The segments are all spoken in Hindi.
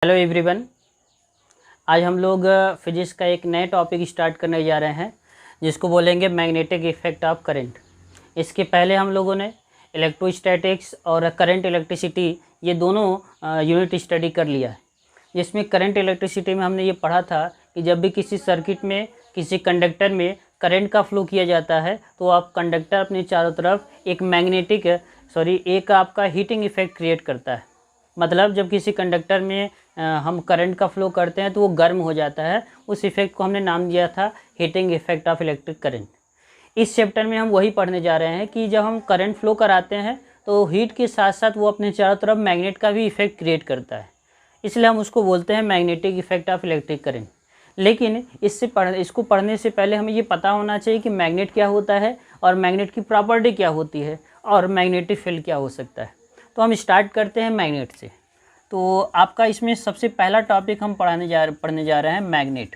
Hello everyone. आज हम लोग फिजिक्स का एक नए टॉपिक स्टार्ट करने जा रहे हैं जिसको बोलेंगे मैग्नेटिक इफ़ेक्ट ऑफ करंट। इसके पहले हम लोगों ने इलेक्ट्रोस्टैटिक्स और करंट इलेक्ट्रिसिटी ये दोनों यूनिट स्टडी कर लिया है, जिसमें करंट इलेक्ट्रिसिटी में हमने ये पढ़ा था कि जब भी किसी सर्किट में किसी कंडक्टर में करंट का फ्लो किया जाता है तो आप कंडक्टर अपने चारों तरफ एक आपका हीटिंग इफ़ेक्ट क्रिएट करता है। मतलब जब किसी कंडक्टर में हम करंट का फ्लो करते हैं तो वो गर्म हो जाता है। उस इफ़ेक्ट को हमने नाम दिया था heating effect of electric current. इस चैप्टर में हम वही पढ़ने जा रहे हैं कि जब हम करंट फ्लो कराते हैं तो हीट के साथ साथ वो अपने चारों तरफ मैग्नेट का भी इफ़ेक्ट क्रिएट करता है, इसलिए हम उसको बोलते हैं magnetic effect of electric current. लेकिन इसको पढ़ने से पहले हमें ये पता होना चाहिए कि मैग्नेट क्या होता है और मैग्नेट की प्रॉपर्टी क्या होती है और मैग्नेटिक फील्ड क्या हो सकता है। तो हम स्टार्ट करते हैं मैग्नेट से। तो आपका इसमें सबसे पहला टॉपिक हम पढ़ने जा रहे हैं मैग्नेट,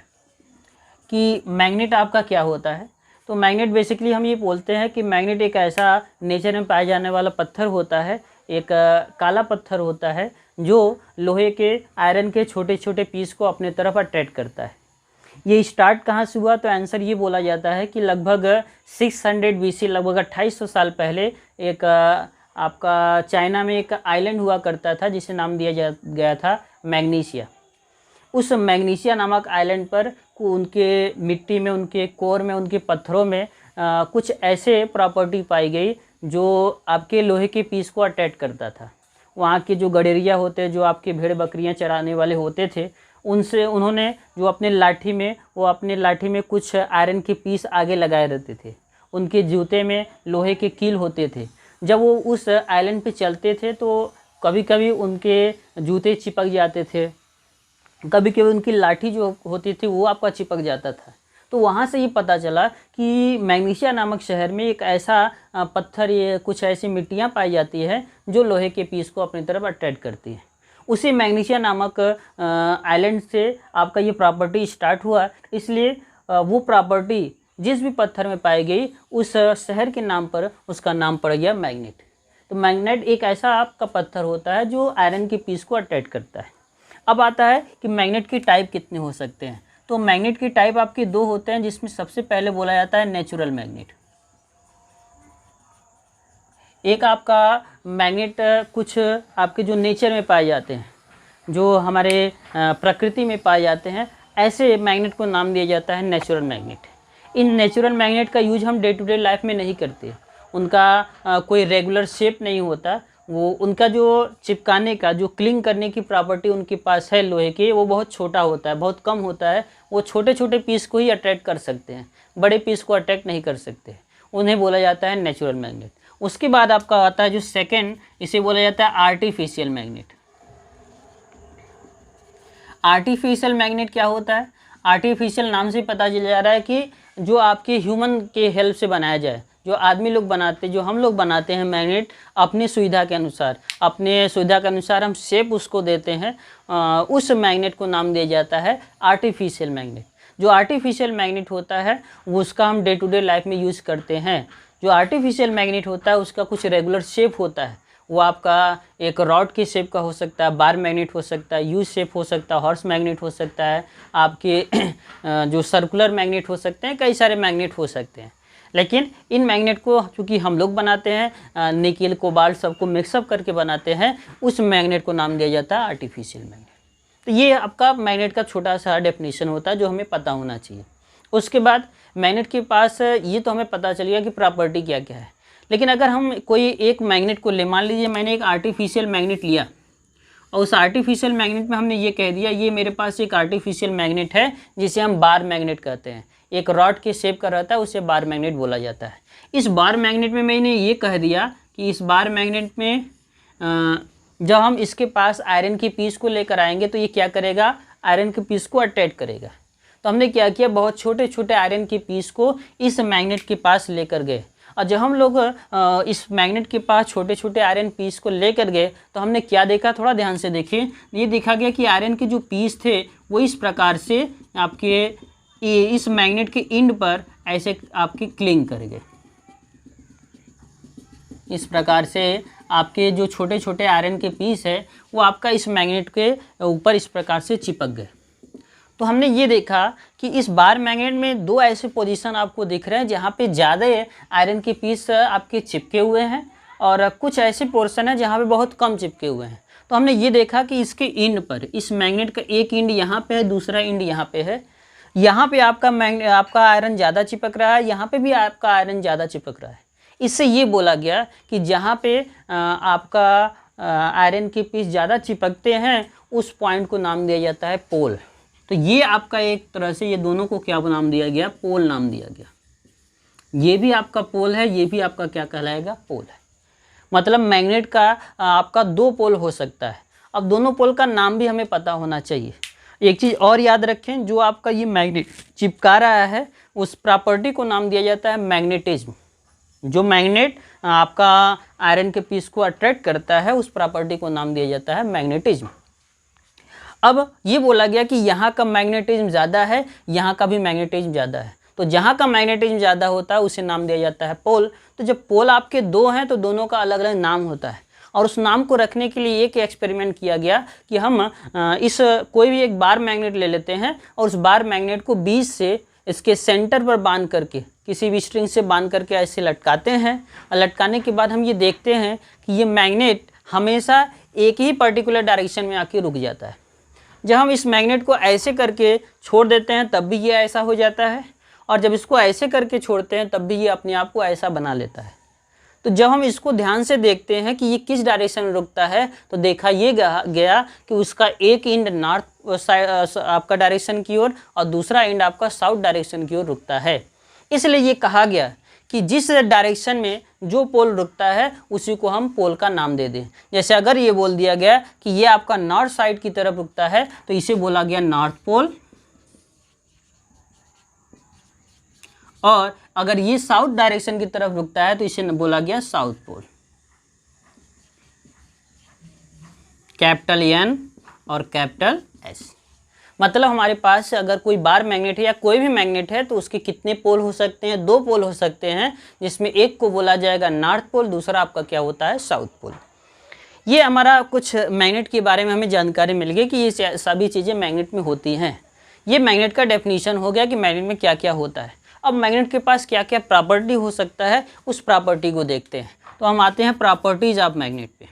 कि मैग्नेट आपका क्या होता है। तो मैग्नेट बेसिकली हम ये बोलते हैं कि मैग्नेट एक ऐसा नेचर में पाया जाने वाला पत्थर होता है, एक काला पत्थर होता है जो लोहे के आयरन के छोटे छोटे पीस को अपने तरफ अट्रैक्ट करता है। ये स्टार्ट कहाँ से हुआ? तो आंसर ये बोला जाता है कि लगभग 600 BC, लगभग 2800 साल पहले एक आपका चाइना में एक आइलैंड हुआ करता था जिसे नाम दिया गया था मैग्नीशिया। उस मैग्नीशिया नामक आइलैंड पर उनके मिट्टी में, उनके कोर में, उनके पत्थरों में कुछ ऐसे प्रॉपर्टी पाई गई जो आपके लोहे के पीस को अटैच करता था। वहाँ के जो गडेरिया होते, जो आपके भेड़ बकरियाँ चराने वाले होते थे, उनसे उन्होंने जो अपने लाठी में कुछ आयरन के पीस आगे लगाए रहते थे। उनके जूते में लोहे के कील होते थे। जब वो उस आइलैंड पे चलते थे तो कभी कभी उनके जूते चिपक जाते थे, कभी कभी उनकी लाठी जो होती थी वो आपका चिपक जाता था। तो वहाँ से ये पता चला कि मैग्नीशिया नामक शहर में एक ऐसा पत्थर, ये कुछ ऐसी मिट्टियाँ पाई जाती है जो लोहे के पीस को अपनी तरफ अट्रैक्ट करती है। उसी मैग्नीशिया नामक आइलैंड से आपका ये प्रॉपर्टी स्टार्ट हुआ। इसलिए वो प्रॉपर्टी जिस भी पत्थर में पाई गई उस शहर के नाम पर उसका नाम पड़ गया मैग्नेट। तो मैग्नेट एक ऐसा आपका पत्थर होता है जो आयरन के पीस को अट्रैक्ट करता है। अब आता है कि मैग्नेट की टाइप कितने हो सकते हैं। तो मैग्नेट की टाइप आपके दो होते हैं, जिसमें सबसे पहले बोला जाता है नेचुरल मैग्नेट। एक आपका मैग्नेट कुछ आपके जो नेचर में पाए जाते हैं, जो हमारे प्रकृति में पाए जाते हैं, ऐसे मैग्नेट को नाम दिया जाता है natural magnet. In natural magnet का यूज हम डे टू डे लाइफ में नहीं करते। उनका कोई रेगुलर शेप नहीं होता। वो उनका जो चिपकाने का, जो क्लिंग करने की प्रॉपर्टी उनके पास है लोहे की, वो बहुत छोटा होता है, बहुत कम होता है। वो छोटे छोटे पीस को ही अट्रैक्ट कर सकते हैं, बड़े पीस को अट्रैक्ट नहीं कर सकते। उन्हें बोला जाता है नेचुरल मैग्नेट। उसके बाद आपका आता है जो सेकेंड, इसे बोला जाता है आर्टिफिशियल मैग्नेट। आर्टिफिशियल मैग्नेट क्या होता है? आर्टिफिशियल नाम से पता चल जा रहा है कि जो आपके ह्यूमन के हेल्प से बनाया जाए, जो आदमी लोग बनाते, जो हम लोग बनाते हैं मैग्नेट अपनी सुविधा के अनुसार हम शेप उसको देते हैं। उस मैग्नेट को नाम दिया जाता है आर्टिफिशियल मैग्नेट। जो आर्टिफिशियल मैग्नेट होता है वो उसका हम डे टू डे लाइफ में यूज़ करते हैं। जो आर्टिफिशियल मैग्नेट होता है उसका कुछ रेगुलर शेप होता है। वो आपका एक रॉड के शेप का हो सकता है, बार मैग्नेट हो सकता है, यू शेप हो सकता है, हॉर्स मैग्नेट हो सकता है, आपके जो सर्कुलर मैग्नेट हो सकते हैं, कई सारे मैग्नेट हो सकते हैं। लेकिन इन मैग्नेट को चूँकि हम लोग बनाते हैं, निकेल कोबाल्ट सबको मिक्सअप करके बनाते हैं, उस मैग्नेट को नाम दिया जाता है आर्टिफिशियल मैग्नेट। तो ये आपका मैग्नेट का छोटा सा डेफिनेशन होता है जो हमें पता होना चाहिए। उसके बाद मैग्नेट के पास ये तो हमें पता चल गया कि प्रॉपर्टी क्या क्या है। लेकिन अगर हम कोई एक मैग्नेट को मान लीजिए मैंने एक आर्टिफिशियल मैग्नेट लिया और उस आर्टिफिशियल मैग्नेट में हमने ये कह दिया ये मेरे पास एक आर्टिफिशियल मैग्नेट है जिसे हम बार मैग्नेट कहते हैं। एक रॉड के शेप का रहता है, उसे बार मैग्नेट बोला जाता है। इस बार मैग्नेट में मैंने ये कह दिया कि इस बार मैग्नेट में जब हम इसके पास आयरन की पीस को लेकर आएंगे तो ये क्या करेगा? आयरन के पीस को अटैच करेगा। तो हमने क्या किया, बहुत छोटे छोटे आयरन के पीस को इस मैग्नेट के पास लेकर गए। और जब हम लोग इस मैग्नेट के पास छोटे छोटे आयरन पीस को लेकर गए तो हमने क्या देखा, थोड़ा ध्यान से देखिए। ये देखा गया कि आयरन के जो पीस थे वो इस प्रकार से आपके इस मैग्नेट के एंड पर ऐसे आपकी क्लिंग कर गए। इस प्रकार से आपके जो छोटे छोटे आयरन के पीस है वो आपका इस मैग्नेट के ऊपर इस प्रकार से चिपक गए। तो हमने ये देखा कि इस बार मैग्नेट में दो ऐसे पोजीशन आपको दिख रहे हैं जहाँ पे ज़्यादा आयरन के पीस आपके चिपके हुए हैं और कुछ ऐसे पोर्शन है जहाँ पे बहुत कम चिपके हुए हैं। तो हमने ये देखा कि इसके इंड पर, इस मैग्नेट का एक इंड यहाँ पे है, दूसरा इंड यहाँ पे है। यहाँ पे आपका आयरन ज़्यादा चिपक रहा है, यहाँ पे भी आपका आयरन ज़्यादा चिपक रहा है। इससे ये बोला गया कि जहाँ पे आपका आयरन के पीस ज़्यादा चिपकते हैं उस पॉइंट को नाम दिया जाता है पोल। तो ये आपका एक तरह से ये दोनों को क्या नाम दिया गया? पोल नाम दिया गया। ये भी आपका पोल है, ये भी आपका क्या कहलाएगा? पोल है। मतलब मैग्नेट का आपका दो पोल हो सकता है। अब दोनों पोल का नाम भी हमें पता होना चाहिए। एक चीज़ और याद रखें, जो आपका ये मैग्नेट चिपका रहा है उस प्रॉपर्टी को नाम दिया जाता है मैग्नेटिज्म। जो मैग्नेट आपका आयरन के पीस को अट्रैक्ट करता है उस प्रॉपर्टी को नाम दिया जाता है मैग्नेटिज्म। अब ये बोला गया कि यहाँ का मैग्नेटिज्म ज़्यादा है, यहाँ का भी मैग्नेटिज्म ज़्यादा है। तो जहाँ का मैग्नेटिज्म ज़्यादा होता है उसे नाम दिया जाता है पोल। तो जब पोल आपके दो हैं तो दोनों का अलग अलग नाम होता है, और उस नाम को रखने के लिए एक एक्सपेरिमेंट किया गया कि हम इस कोई भी एक बार मैग्नेट ले लेते हैं और उस बार मैग्नेट को बीच से इसके सेंटर पर बांध करके, किसी भी स्ट्रिंग से बांध करके ऐसे लटकाते हैं, और लटकाने के बाद हम ये देखते हैं कि ये मैग्नेट हमेशा एक ही पर्टिकुलर डायरेक्शन में आके रुक जाता है। जब हम इस मैग्नेट को ऐसे करके छोड़ देते हैं तब भी ये ऐसा हो जाता है, और जब इसको ऐसे करके छोड़ते हैं तब भी ये अपने आप को ऐसा बना लेता है। तो जब हम इसको ध्यान से देखते हैं कि ये किस डायरेक्शन में रुकता है, तो देखा ये गया कि उसका एक इंड नॉर्थ आपका डायरेक्शन की ओर और दूसरा इंड आपका साउथ डायरेक्शन की ओर रुकता है। इसलिए ये कहा गया कि जिस डायरेक्शन में जो पोल रुकता है उसी को हम पोल का नाम दे दें। जैसे अगर ये बोल दिया गया कि ये आपका नॉर्थ साइड की तरफ रुकता है तो इसे बोला गया नॉर्थ पोल, और अगर ये साउथ डायरेक्शन की तरफ रुकता है तो इसे बोला गया साउथ पोल। कैपिटल N और कैपिटल S। मतलब हमारे पास अगर कोई बार मैग्नेट है या कोई भी मैग्नेट है तो उसके कितने पोल हो सकते हैं? दो पोल हो सकते हैं, जिसमें एक को बोला जाएगा नॉर्थ पोल, दूसरा आपका क्या होता है? South pole. ये हमारा कुछ मैग्नेट के बारे में हमें जानकारी मिल गई कि ये सभी चीज़ें मैग्नेट में होती हैं। ये मैग्नेट का डेफिनेशन हो गया कि मैग्नेट में क्या क्या होता है। अब मैग्नेट के पास क्या क्या प्रॉपर्टी हो सकता है उस प्रॉपर्टी को देखते हैं। तो हम आते हैं प्रॉपर्टीज ऑफ मैग्नेट पे।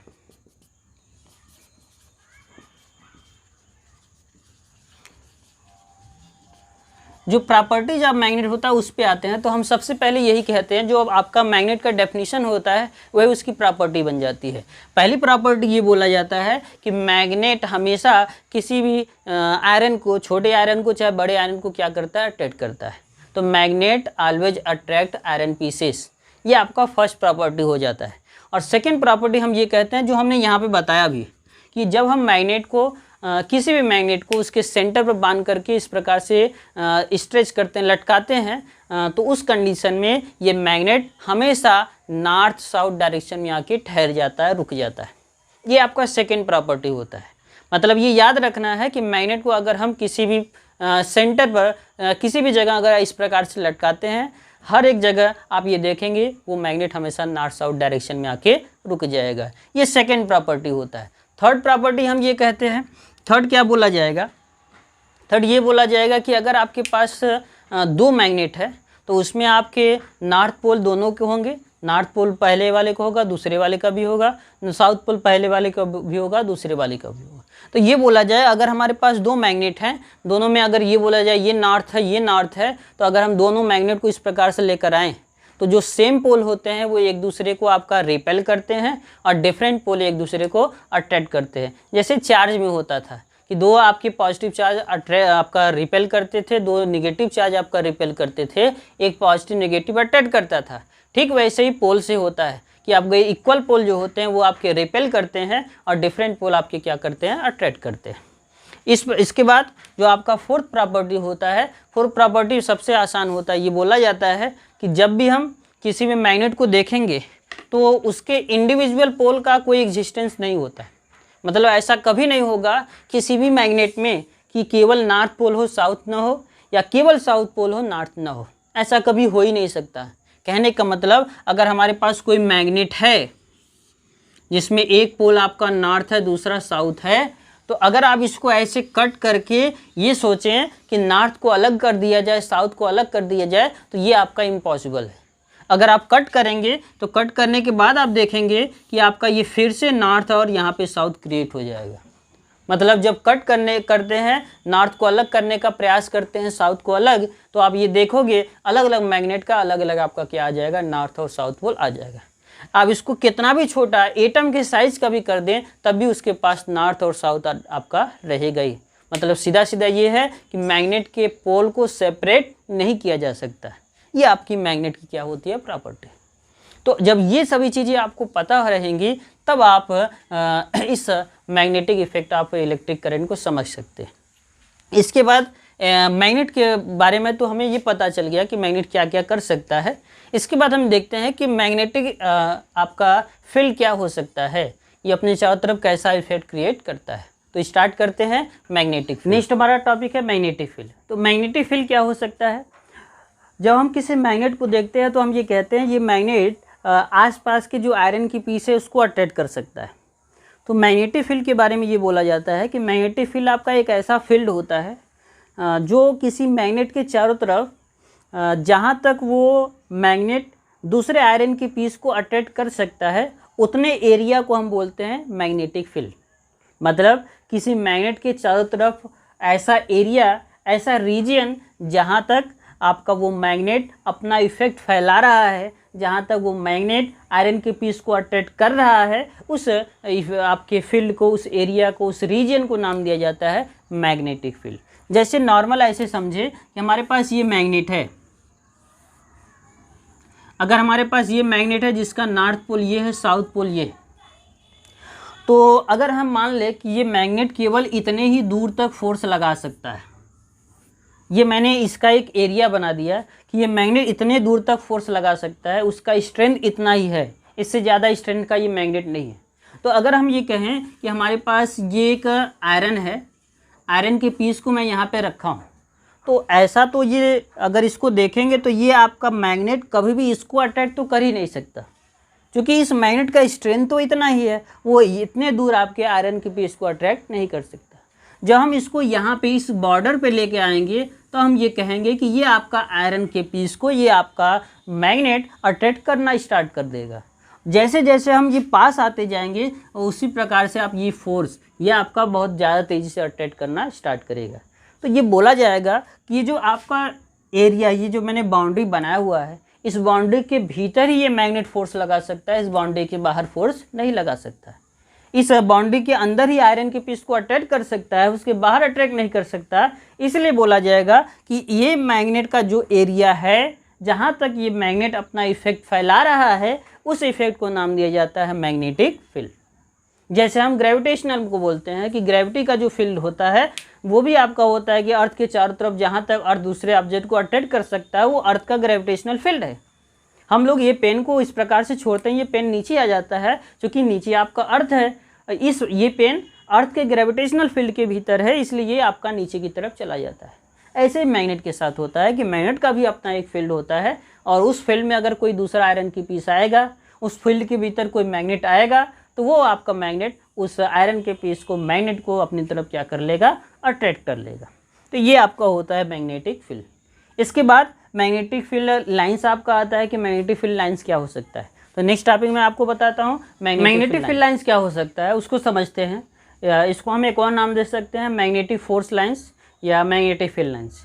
जो प्रॉपर्टीज ऑफ मैग्नेट होता है उस पे आते हैं। तो हम सबसे पहले यही कहते हैं, जो आपका मैग्नेट का डेफिनेशन होता है वही उसकी प्रॉपर्टी बन जाती है। पहली प्रॉपर्टी ये बोला जाता है कि मैग्नेट हमेशा किसी भी आयरन को, छोटे आयरन को चाहे बड़े आयरन को क्या करता है? अट्रैक्ट करता है। तो magnet always attract iron pieces, ये आपका फर्स्ट प्रॉपर्टी हो जाता है। और सेकेंड प्रॉपर्टी हम ये कहते हैं, जो हमने यहाँ पे बताया भी, कि जब हम मैग्नेट को किसी भी मैग्नेट को उसके सेंटर पर बांध करके इस प्रकार से स्ट्रेच करते हैं, लटकाते हैं, तो उस कंडीशन में ये मैग्नेट हमेशा नॉर्थ साउथ डायरेक्शन में आके ठहर जाता है, रुक जाता है। ये आपका सेकेंड प्रॉपर्टी होता है। मतलब ये याद रखना है कि मैग्नेट को अगर हम किसी भी सेंटर पर किसी भी जगह अगर इस प्रकार से लटकाते हैं, हर एक जगह आप ये देखेंगे वो मैग्नेट हमेशा नॉर्थ साउथ डायरेक्शन में आके रुक जाएगा। ये सेकेंड प्रॉपर्टी होता है। थर्ड प्रॉपर्टी हम ये कहते हैं, थर्ड क्या बोला जाएगा? थर्ड ये बोला जाएगा कि अगर आपके पास दो मैग्नेट है तो उसमें आपके नॉर्थ पोल दोनों के होंगे। नॉर्थ पोल पहले वाले का होगा, दूसरे वाले का भी होगा। साउथ पोल पहले वाले का भी होगा, दूसरे वाले का भी होगा। तो ये बोला जाए अगर हमारे पास दो मैग्नेट हैं, दोनों में अगर ये बोला जाए ये नॉर्थ है, ये नॉर्थ है, तो अगर हम दोनों मैग्नेट को इस प्रकार से लेकर आएँ तो जो सेम पोल होते हैं वो एक दूसरे को आपका रिपेल करते हैं और डिफरेंट पोल एक दूसरे को अट्रैक्ट करते हैं। जैसे चार्ज में होता था कि दो आपके पॉजिटिव चार्ज आपका रिपेल करते थे, दो निगेटिव चार्ज आपका रिपेल करते थे, एक पॉजिटिव निगेटिव अट्रैक्ट करता था। ठीक वैसे ही पोल से होता है कि आपके इक्वल पोल जो होते हैं वो आपके रिपेल करते हैं और डिफरेंट पोल आपके क्या करते हैं? अट्रैक्ट करते हैं। इसके बाद जो आपका फोर्थ प्रॉपर्टी होता है, फोर्थ प्रॉपर्टी सबसे आसान होता है। ये बोला जाता है कि जब भी हम किसी भी मैग्नेट को देखेंगे तो उसके इंडिविजुअल पोल का कोई एग्जिस्टेंस नहीं होता है। मतलब ऐसा कभी नहीं होगा किसी भी मैग्नेट में कि केवल नॉर्थ पोल हो साउथ ना हो, या केवल साउथ पोल हो नॉर्थ ना हो। ऐसा कभी हो ही नहीं सकता। कहने का मतलब अगर हमारे पास कोई मैग्नेट है जिसमें एक पोल आपका नॉर्थ है, दूसरा साउथ है। तो अगर आप इसको ऐसे कट करके ये सोचें कि नॉर्थ को अलग कर दिया जाए, साउथ को अलग कर दिया जाए, तो ये आपका इम्पॉसिबल है। अगर आप कट करेंगे तो कट करने के बाद आप देखेंगे कि आपका ये फिर से नॉर्थ और यहाँ पे साउथ क्रिएट हो जाएगा। मतलब जब कट करते हैं, नॉर्थ को अलग करने का प्रयास करते हैं, साउथ को अलग, तो आप ये देखोगे अलग अलग मैग्नेट का अलग अलग आपका क्या आ जाएगा, नॉर्थ और साउथ पोल आ जाएगा। आप इसको कितना भी छोटा एटम के साइज का भी कर दें तब भी उसके पास नॉर्थ और साउथ आपका रहेगा ही। मतलब सीधा सीधा ये है कि मैग्नेट के पोल को सेपरेट नहीं किया जा सकता। ये आपकी मैग्नेट की क्या होती है, प्रॉपर्टी। तो जब ये सभी चीज़ें आपको पता रहेंगी तब आप इस magnetic effect of electric current को समझ सकते हैं। इसके बाद मैग्नेट के बारे में तो हमें ये पता चल गया कि मैग्नेट क्या क्या कर सकता है। इसके बाद हम देखते हैं कि मैग्नेटिक आपका फील्ड क्या हो सकता है, ये अपने चारों तरफ कैसा इफेक्ट क्रिएट करता है। तो स्टार्ट करते हैं मैग्नेटिक फील्ड। नेक्स्ट हमारा टॉपिक है मैग्नेटिक फील्ड। तो मैग्नेटिक फील्ड क्या हो सकता है, जब हम किसी मैग्नेट को देखते हैं तो हम ये कहते हैं ये मैग्नेट आसपास के जो आयरन की पीस है उसको अट्रैक्ट कर सकता है। तो मैग्नेटिक फील्ड के बारे में ये बोला जाता है कि मैग्नेटिक फील्ड आपका एक ऐसा फील्ड होता है जो किसी मैग्नेट के चारों तरफ जहाँ तक वो मैग्नेट दूसरे आयरन की पीस को अट्रैक्ट कर सकता है उतने एरिया को हम बोलते हैं मैग्नेटिक फील्ड। मतलब किसी मैग्नेट के चारों तरफ ऐसा एरिया, ऐसा रीजन जहाँ तक आपका वो मैग्नेट अपना इफेक्ट फैला रहा है, जहाँ तक वो मैग्नेट आयरन के पीस को अट्रैक्ट कर रहा है, उस आपके फील्ड को, उस एरिया को, उस रीजन को नाम दिया जाता है मैग्नेटिक फील्ड। जैसे नॉर्मल ऐसे समझे कि हमारे पास ये मैग्नेट है। अगर हमारे पास ये मैग्नेट है जिसका नॉर्थ पोल ये है, साउथ पोल ये, तो अगर हम मान ले कि ये मैग्नेट केवल इतने ही दूर तक फोर्स लगा सकता है, ये मैंने इसका एक एरिया बना दिया कि ये मैग्नेट इतने दूर तक फोर्स लगा सकता है, उसका स्ट्रेंथ इतना ही है, इससे ज़्यादा स्ट्रेंथ का ये मैग्नेट नहीं है। तो अगर हम ये कहें कि हमारे पास ये एक आयरन है, आयरन के पीस को मैं यहाँ पे रखा हूँ, तो ऐसा तो ये अगर इसको देखेंगे तो ये आपका मैग्नेट कभी भी इसको अट्रैक्ट तो कर ही नहीं सकता, क्योंकि इस मैग्नेट का स्ट्रेंथ तो इतना ही है, वो इतने दूर आपके आयरन के पीस को अट्रैक्ट नहीं कर सकता। जब हम इसको यहाँ पे इस बॉर्डर पे लेके आएंगे तो हम ये कहेंगे कि ये आपका आयरन के पीस को ये आपका मैग्नेट अट्रैक्ट करना स्टार्ट कर देगा। जैसे जैसे हम ये पास आते जाएंगे उसी प्रकार से आप ये फोर्स ये आपका बहुत ज़्यादा तेज़ी से अट्रैक्ट करना स्टार्ट करेगा। तो ये बोला जाएगा कि ये जो आपका एरिया, ये जो मैंने बाउंड्री बनाया हुआ है, इस बाउंड्री के भीतर ही ये मैग्नेट फोर्स लगा सकता है, इस बाउंड्री के बाहर फोर्स नहीं लगा सकता। इस बाउंड्री के अंदर ही आयरन के पीस को अट्रैक्ट कर सकता है, उसके बाहर अट्रैक्ट नहीं कर सकता। इसलिए बोला जाएगा कि ये मैग्नेट का जो एरिया है, जहाँ तक ये मैग्नेट अपना इफेक्ट फैला रहा है, उस इफेक्ट को नाम दिया जाता है मैग्नेटिक फील्ड। जैसे हम ग्रेविटेशनल को बोलते हैं कि ग्रेविटी का जो फील्ड होता है वो भी आपका होता है कि अर्थ के चारों तरफ जहाँ तक अर्थ दूसरे ऑब्जेक्ट को अट्रैक्ट कर सकता है वो अर्थ का ग्रेविटेशनल फील्ड है। हम लोग ये पेन को इस प्रकार से छोड़ते हैं, ये पेन नीचे आ जाता है क्योंकि नीचे आपका अर्थ है, ये पेन अर्थ के ग्रेविटेशनल फील्ड के भीतर है, इसलिए ये आपका नीचे की तरफ चला जाता है। ऐसे ही मैग्नेट के साथ होता है कि मैग्नेट का भी अपना एक फील्ड होता है और उस फील्ड में अगर कोई दूसरा आयरन की पीस आएगा, उस फील्ड के भीतर कोई मैग्नेट आएगा, तो वो आपका मैग्नेट उस आयरन के पीस को, मैग्नेट को अपनी तरफ क्या कर लेगा, अट्रैक्ट कर लेगा। तो ये आपका होता है मैग्नेटिक फील्ड। इसके बाद मैग्नेटिक फील्ड लाइंस आपका आता है कि मैग्नेटिक फील्ड लाइंस क्या हो सकता है। तो नेक्स्ट टॉपिक में आपको बताता हूँ मैग्नेटिक फील्ड लाइंस क्या हो सकता है, उसको समझते हैं। इसको हम एक और नाम दे सकते हैं मैग्नेटिक फोर्स लाइंस या मैग्नेटिक फील्ड लाइंस।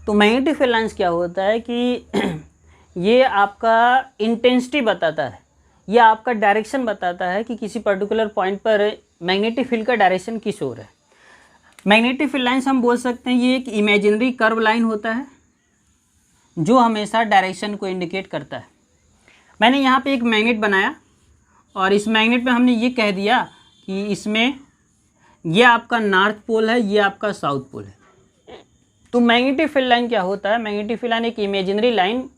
तो मैग्नेटिक फील्ड लाइंस क्या होता है कि ये आपका इंटेंसिटी बताता है, ये आपका डायरेक्शन बताता है कि किसी पर्टिकुलर पॉइंट पर मैग्नेटिक फील्ड का डायरेक्शन किस ओर है। मैग्नेटिक फील्ड लाइंस हम बोल सकते हैं ये एक इमेजिनरी कर्व लाइन होता है जो हमेशा डायरेक्शन को इंडिकेट करता है। मैंने यहाँ पे एक मैग्नेट बनाया और इस मैग्नेट में हमने ये कह दिया कि इसमें ये आपका नॉर्थ पोल है, ये आपका साउथ पोल है। तो मैग्नेटिक फील्ड लाइन क्या होता है, मैग्नेटिक फील्ड लाइन एक इमेजिनरी लाइन,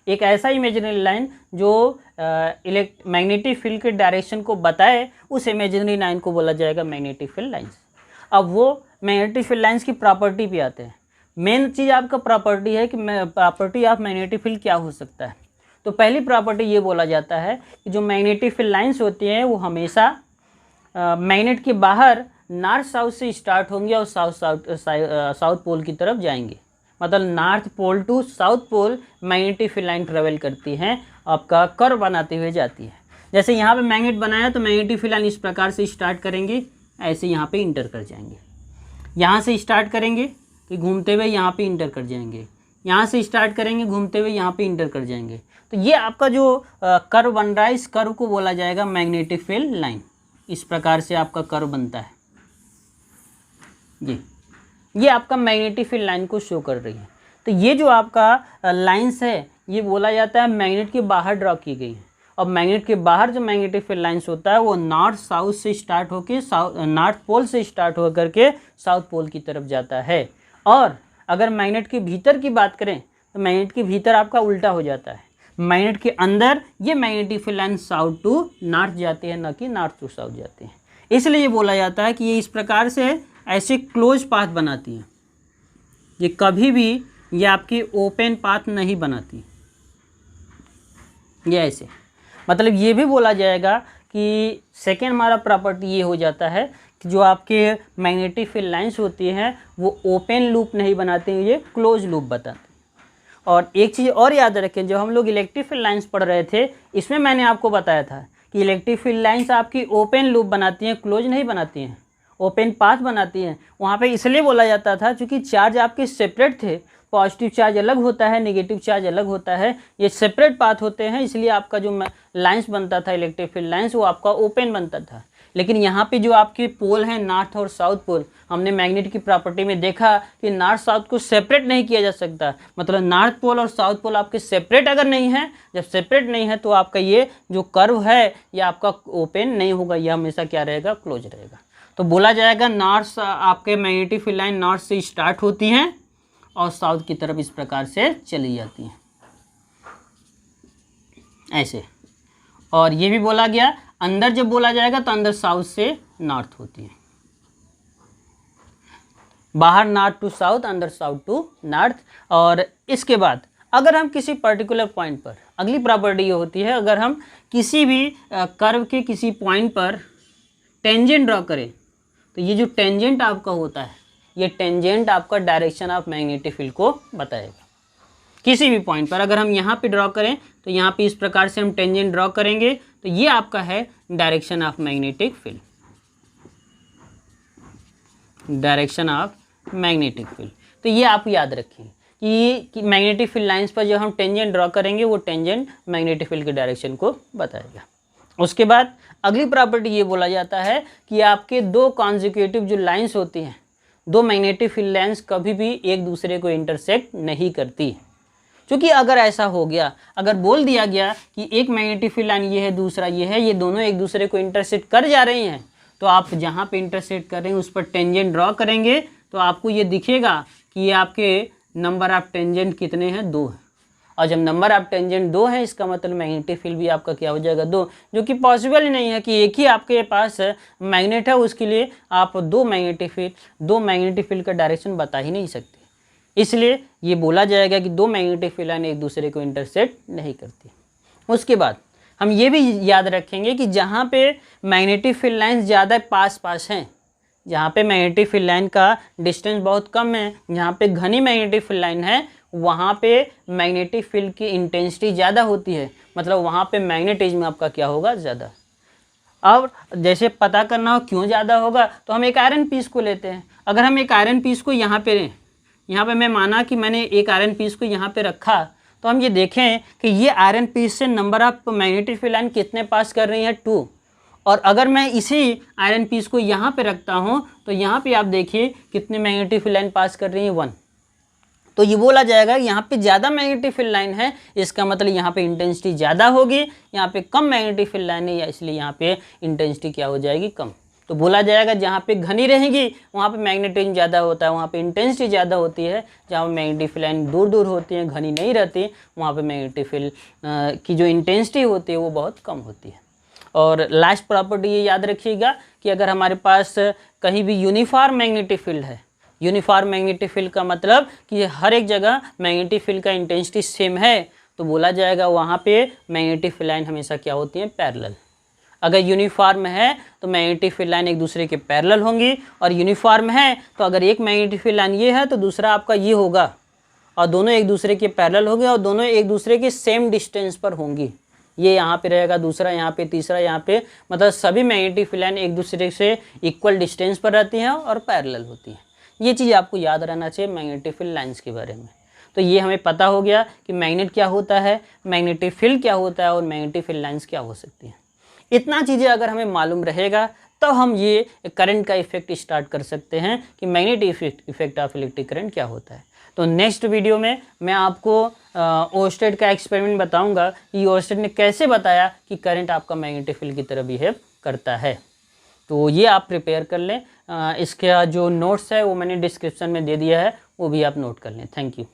एक ऐसा इमेजिनरी लाइन जो मैग्नेटिक फील्ड के डायरेक्शन को बताए, उस इमेजिनरी लाइन को बोला जाएगा मैग्नेटिक फील्ड लाइंस। अब वो मैग्नेटिक फील्ड लाइंस की प्रॉपर्टी पे आते हैं। मेन चीज़ आपका प्रॉपर्टी है कि प्रॉपर्टी ऑफ मैग्नेटिक फील्ड क्या हो सकता है। तो पहली प्रॉपर्टी ये बोला जाता है कि जो मैग्नेटिक फील्ड लाइंस होती हैं वो हमेशा मैग्नेट के बाहर नॉर्थ साउथ से स्टार्ट होंगे और साउथ पोल की तरफ जाएंगे। मतलब north pole to south pole magnetic field line travel करती हैं, आपका कर्व बनाते हुए जाती है। जैसे यहाँ पे मैग्नेट बनाया तो मैग्नेटिक फील्ड लाइन इस प्रकार से स्टार्ट करेंगे, ऐसे यहाँ पे इंटर कर जाएंगे। यहाँ से स्टार्ट करेंगे कि घूमते हुए यहाँ पे इंटर कर जाएंगे, यहाँ से स्टार्ट करेंगे घूमते हुए यहाँ पे इंटर कर जाएंगे। तो ये आपका जो कर्व बन रहा है, इस कर्व को बोला जाएगा मैग्नेटिक फील्ड लाइन। इस प्रकार से आपका कर्व बनता है जी, ये आपका मैग्नेटिक फील्ड लाइन को शो कर रही है। तो ये जो आपका लाइंस है ये बोला जाता है मैग्नेट के बाहर ड्रॉ की गई है। और मैग्नेट के बाहर जो मैग्नेटिक फील्ड लाइंस होता है वो नॉर्थ साउथ से स्टार्ट होकर नॉर्थ पोल से स्टार्ट होकर के साउथ पोल की तरफ जाता है। और अगर मैग्नेट के भीतर की बात करें तो मैग्नेट के भीतर आपका उल्टा हो जाता है। मैग्नेट के अंदर ये magnetic field line south to north जाती है, न कि नॉर्थ टू साउथ जाती है। इसलिए ये बोला जाता है कि ये इस प्रकार से ऐसे क्लोज पाथ बनाती है, ये कभी भी ये आपकी ओपन पाथ नहीं बनाती, ये ऐसे। मतलब ये भी बोला जाएगा कि सेकेंड हमारा प्रॉपर्टी ये हो जाता है कि जो आपके मैग्नेटिक फील्ड लाइंस होती हैं वो ओपन लूप नहीं बनाती हैं, ये क्लोज लूप बताते हैं। और एक चीज़ और याद रखें, जब हम लोग इलेक्ट्रिक फील्ड लाइंस पढ़ रहे थे इसमें मैंने आपको बताया था कि इलेक्ट्रिक फील्ड लाइंस आपकी ओपन लूप बनाती हैं, क्लोज नहीं बनाती हैं, ओपन पाथ बनाती हैं। वहाँ पे इसलिए बोला जाता था क्योंकि चार्ज आपके सेपरेट थे, पॉजिटिव चार्ज अलग होता है, नेगेटिव चार्ज अलग होता है, ये सेपरेट पाथ होते हैं। इसलिए आपका जो लाइंस बनता था इलेक्ट्रिक फील्ड लाइंस वो आपका ओपन बनता था। लेकिन यहाँ पे जो आपके पोल हैं नॉर्थ और साउथ पोल, हमने मैग्नेट की प्रॉपर्टी में देखा कि नॉर्थ साउथ को सेपरेट नहीं किया जा सकता। मतलब नॉर्थ पोल और साउथ पोल आपके सेपरेट अगर नहीं है, जब सेपरेट नहीं है तो आपका ये जो कर्व है ये आपका ओपन नहीं होगा, यह हमेशा क्या रहेगा, क्लोज रहेगा। तो बोला जाएगा नॉर्थ आपके मैग्नेटिक फील्ड लाइन नॉर्थ से स्टार्ट होती हैं और साउथ की तरफ इस प्रकार से चली जाती हैं ऐसे। और ये भी बोला गया अंदर जब बोला जाएगा तो अंदर साउथ से नॉर्थ होती है, बाहर नॉर्थ टू साउथ, अंदर साउथ टू नॉर्थ। और इसके बाद अगर हम किसी पर्टिकुलर पॉइंट पर, अगली प्रॉपर्टी ये होती है, अगर हम किसी भी कर्व के किसी पॉइंट पर टेंजेंट ड्रॉ करें तो ये जो टेंजेंट आपका होता है ये टेंजेंट आपका डायरेक्शन ऑफ मैग्नेटिक फील्ड को बताएगा। किसी भी पॉइंट पर अगर हम यहाँ पे ड्रॉ करें तो यहाँ पे इस प्रकार से हम टेंजेंट ड्रॉ करेंगे तो ये आपका है direction of magnetic field, direction of magnetic field. तो ये आप याद रखें कि मैग्नेटिक फील्ड लाइंस पर जब हम टेंजेंट ड्रॉ करेंगे वो टेंजेंट मैग्नेटिक फील्ड के डायरेक्शन को बताएगा। उसके बाद अगली प्रॉपर्टी ये बोला जाता है कि आपके दो कॉन्जिक्यूटिव जो लाइंस होती हैं, दो मैग्नेटिक फील्ड लाइंस कभी भी एक दूसरे को इंटरसेक्ट नहीं करती। क्योंकि अगर ऐसा हो गया, अगर बोल दिया गया कि एक मैग्नेटिक फील्ड लाइन ये है दूसरा ये है, ये दोनों एक दूसरे को इंटरसेक्ट कर जा रही हैं, तो आप जहाँ पे इंटरसेक्ट कर रहे हैं उस पर टेंजेंट ड्रॉ करेंगे तो आपको ये दिखेगा कि ये आपके नंबर ऑफ टेंजेंट कितने हैं, 2 है। और जब नंबर ऑफ टेंजेंट 2 है इसका मतलब मैग्नेटिक फील्ड भी आपका क्या हो जाएगा, 2, जो कि पॉसिबल ही नहीं है कि एक ही आपके पास मैग्नेट है उसके लिए आप दो मैग्नेटिक फील्ड का डायरेक्शन बता ही नहीं सकते। इसलिए ये बोला जाएगा कि दो मैग्नेटिक फील्ड लाइन एक दूसरे को इंटरसेक्ट नहीं करती। उसके बाद हम ये भी याद रखेंगे कि जहाँ पे मैग्नेटिक फील्ड लाइन ज़्यादा पास हैं, जहाँ पे मैग्नेटिक फील्ड लाइन का डिस्टेंस बहुत कम है, जहाँ पे घनी मैग्नेटिक फील्ड लाइन है वहाँ पे मैग्नेटिक फील्ड की इंटेंसिटी ज़्यादा होती है, मतलब वहाँ पे मैग्नेटिज्म आपका क्या होगा, ज़्यादा। अब जैसे पता करना हो क्यों ज़्यादा होगा तो हम एक आयरन पीस को लेते हैं। अगर हम एक आयरन पीस को यहाँ पे मैं माना कि मैंने एक आयरन पीस को यहाँ पे रखा तो हम ये देखें कि ये आयरन पीस से number of magnetic field line कितने पास कर रही हैं, 2। और अगर मैं इसी आयरन पीस को यहाँ पे रखता हूँ तो यहाँ पे आप देखिए कितने मैग्नेटिक फील्ड लाइन पास कर रही हैं, 1। तो ये बोला जाएगा यहाँ पे ज़्यादा मैग्नेटिक फील्ड लाइन है, इसका मतलब यहाँ पे इंटेंसिटी ज़्यादा होगी, यहाँ पे कम मैग्नेटिक फील्ड लाइन है, या इसलिए यहाँ पे इंटेंसिटी क्या हो जाएगी, कम। तो बोला जाएगा जहाँ पे घनी रहेगी वहाँ पे मैग्नेटिज्म ज़्यादा होता है, वहाँ पे इंटेंसिटी ज़्यादा होती है। जहाँ मैग्नेटिक फील्ड लाइन दूर दूर होती है, घनी नहीं रहती, वहाँ पे मैग्नेटिक फील्ड की जो इंटेंसिटी होती है वो बहुत कम होती है। और लास्ट प्रॉपर्टी ये याद रखिएगा कि अगर हमारे पास कहीं भी यूनिफॉर्म मैग्नेटिक फील्ड है, यूनिफॉर्म मैग्नेटिक फील्ड का मतलब कि हर एक जगह मैग्नेटिक फील्ड का इंटेंसिटी सेम है, तो बोला जाएगा वहाँ पे मैग्नेटिक फील्ड लाइन हमेशा क्या होती हैं, पैरेलल। अगर यूनिफॉर्म है तो मैग्नेटिक फील्ड लाइन एक दूसरे के पैरेलल होंगी, और यूनिफॉर्म है तो अगर एक मैग्नेटिक फील्ड लाइन ये है तो दूसरा आपका ये होगा, और दोनों एक दूसरे के पैरेलल होंगे और दोनों एक दूसरे के सेम डिस्टेंस पर होंगी। ये यहाँ पे रहेगा, दूसरा यहाँ पे, तीसरा यहाँ पे, मतलब सभी मैग्नेटिक फील्ड लाइन एक दूसरे से इक्वल डिस्टेंस पर रहती हैं और पैरेलल होती हैं। ये चीज़ आपको याद रहना चाहिए मैग्नेटिक फील्ड लाइन्स के बारे में। तो ये हमें पता हो गया कि मैग्नेट क्या होता है, मैग्नेटिक फील्ड क्या होता है और मैग्नेटिक फील्ड लाइन्स क्या हो सकती हैं। इतना चीज़ें अगर हमें मालूम रहेगा तो हम ये करंट का इफेक्ट स्टार्ट कर सकते हैं कि magnetic effect of electric current क्या होता है। तो नेक्स्ट वीडियो में मैं आपको ओस्टेड का एक्सपेरिमेंट बताऊंगा कि ओस्टेड ने कैसे बताया कि करंट आपका मैग्नेटिक फील्ड की तरह बिहेव करता है। तो ये आप प्रिपेयर कर लें। इसका जो नोट्स है वो मैंने डिस्क्रिप्शन में दे दिया है, वो भी आप नोट कर लें। Thank you.